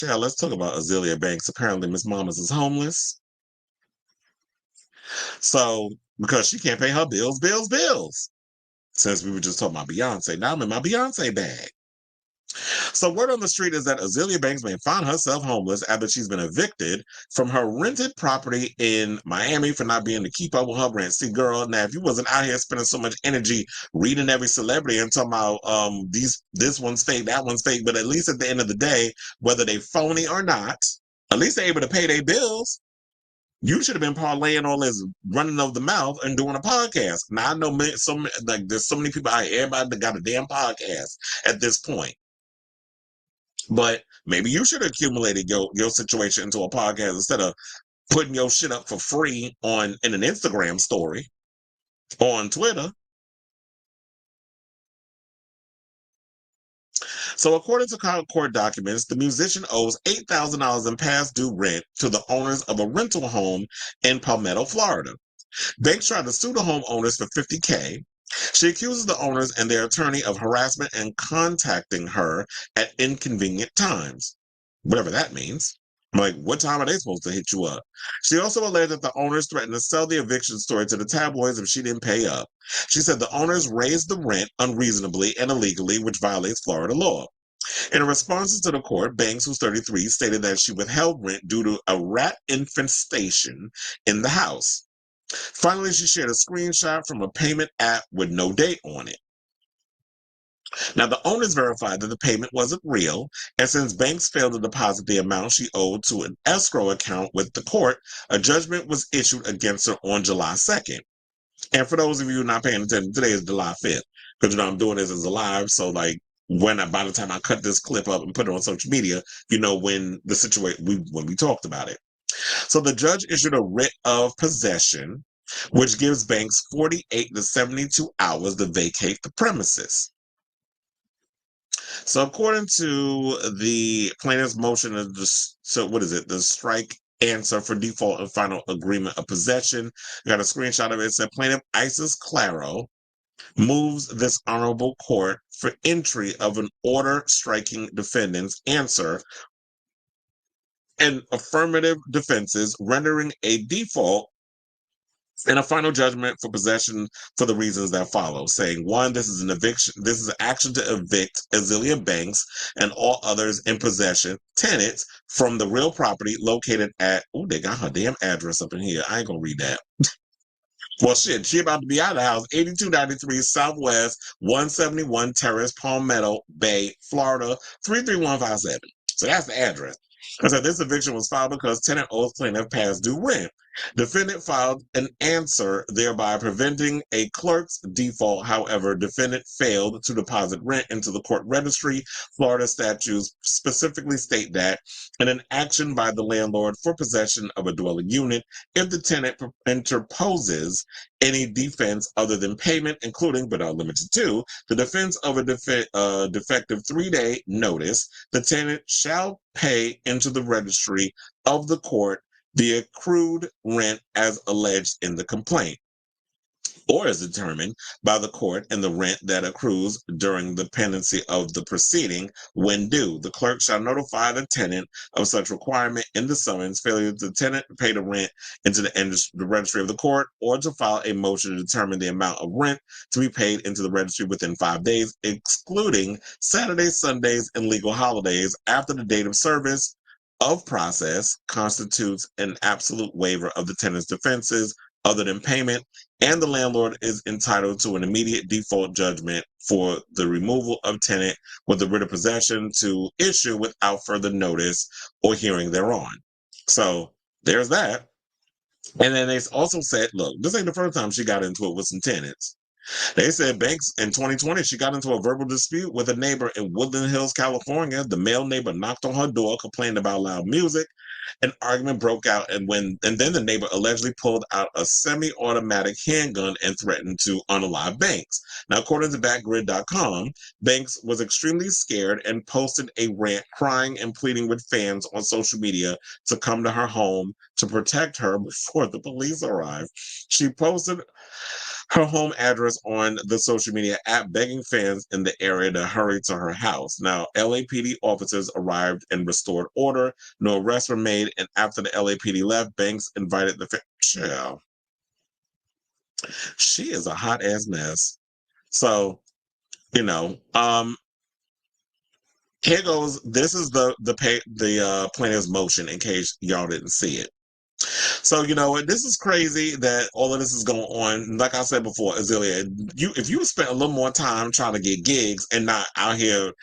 Yeah, let's talk about Azealia Banks. Apparently, Miss Mamas is homeless. So, because she can't pay her bills. Since we were just talking about Beyonce, now I'm in my Beyonce bag. So, word on the street is that Azealia Banks may find herself homeless after she's been evicted from her rented property in Miami for not being able to keep up with her rent. See, girl, now if you wasn't out here spending so much energy reading every celebrity and talking about this one's fake, that one's fake, but at least at the end of the day, whether they phony or not, at least they're able to pay their bills. You should have been parlaying all this running of the mouth and doing a podcast. Now I know like there's so many people out here, everybody that got a damn podcast at this point. But maybe you should have accumulated your situation into a podcast instead of putting your shit up for free in an Instagram story or on Twitter. So according to court documents, the musician owes $8,000 in past due rent to the owners of a rental home in Palmetto, Florida. Banks tried to sue the homeowners for $50K. She accuses the owners and their attorney of harassment and contacting her at inconvenient times, whatever that means. Like, what time are they supposed to hit you up? She also alleged that the owners threatened to sell the eviction story to the tabloids if she didn't pay up. She said the owners raised the rent unreasonably and illegally, which violates Florida law. In responses to the court, Banks, who's 33, stated that she withheld rent due to a rat infestation in the house. Finally, she shared a screenshot from a payment app with no date on it. Now, the owners verified that the payment wasn't real, and since Banks failed to deposit the amount she owed to an escrow account with the court, a judgment was issued against her on July 2nd. And for those of you not paying attention, today is July 5th, because I'm doing this as a live, so like by the time I cut this clip up and put it on social media, when the situation when we talked about it. So the judge issued a writ of possession, which gives Banks 48 to 72 hours to vacate the premises. So according to the plaintiff's motion, the strike answer for default and final agreement of possession. I got a screenshot of it. It said plaintiff Isis Claro moves this honorable court for entry of an order striking defendant's answer and affirmative defenses, rendering a default and a final judgment for possession for the reasons that follow, saying, one, this is an eviction, this is an action to evict Azealia Banks and all others in possession, tenants from the real property located at, oh, they got her damn address up in here. I ain't gonna read that. Well, shit, she about to be out of the house. 8293 Southwest 171 Terrace, Palmetto Bay, Florida, 33157. So that's the address. I said this eviction was filed because tenant owes plaintiff past due rent. Defendant filed an answer, thereby preventing a clerk's default. However, defendant failed to deposit rent into the court registry. Florida statutes specifically state that in an action by the landlord for possession of a dwelling unit, if the tenant interposes any defense other than payment, including but not limited to the defense of a defective 3-day notice, the tenant shall pay into the registry of the court the accrued rent as alleged in the complaint, or as determined by the court, and the rent that accrues during the pendency of the proceeding when due. The clerk shall notify the tenant of such requirement in the summons. Failure to the tenant to pay the rent into the registry of the court, or to file a motion to determine the amount of rent to be paid into the registry within 5 days, excluding Saturdays, Sundays, and legal holidays after the date of service of process, constitutes an absolute waiver of the tenant's defenses other than payment, and the landlord is entitled to an immediate default judgment for the removal of tenant with the writ of possession to issue without further notice or hearing thereon. So there's that. And then they also said, look, this ain't the first time she got into it with some tenants. They said Banks in 2020, she got into a verbal dispute with a neighbor in Woodland Hills, California. The male neighbor knocked on her door, complained about loud music. An argument broke out, and then the neighbor allegedly pulled out a semi-automatic handgun and threatened to unalive Banks. Now, according to Backgrid.com, Banks was extremely scared and posted a rant crying and pleading with fans on social media to come to her home to protect her before the police arrived. She posted her home address on the social media app, begging fans in the area to hurry to her house. Now, LAPD officers arrived and restored order. No arrests were made, and after the LAPD left, Banks invited the child. She is a hot ass mess. So, you know, here goes. This is the plaintiff's motion. In case y'all didn't see it. So you know what? This is crazy that all of this is going on. Like I said before, Azealia, if you spent a little more time trying to get gigs and not out here,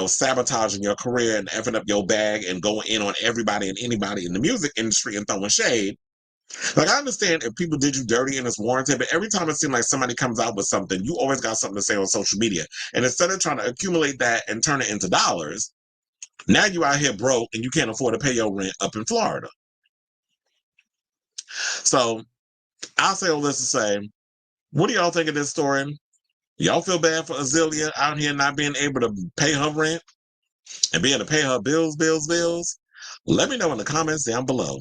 sabotaging your career and effing up your bag and going in on everybody and anybody in the music industry and throwing shade. Like, I understand if people did you dirty and it's warranted, but every time it seems like somebody comes out with something, you always got something to say on social media. And instead of trying to accumulate that and turn it into dollars, now you out here broke and you can't afford to pay your rent up in Florida. So I'll say all this to say, what do y'all think of this story? Y'all feel bad for Azealia out here not being able to pay her rent and being able to pay her bills? Let me know in the comments down below.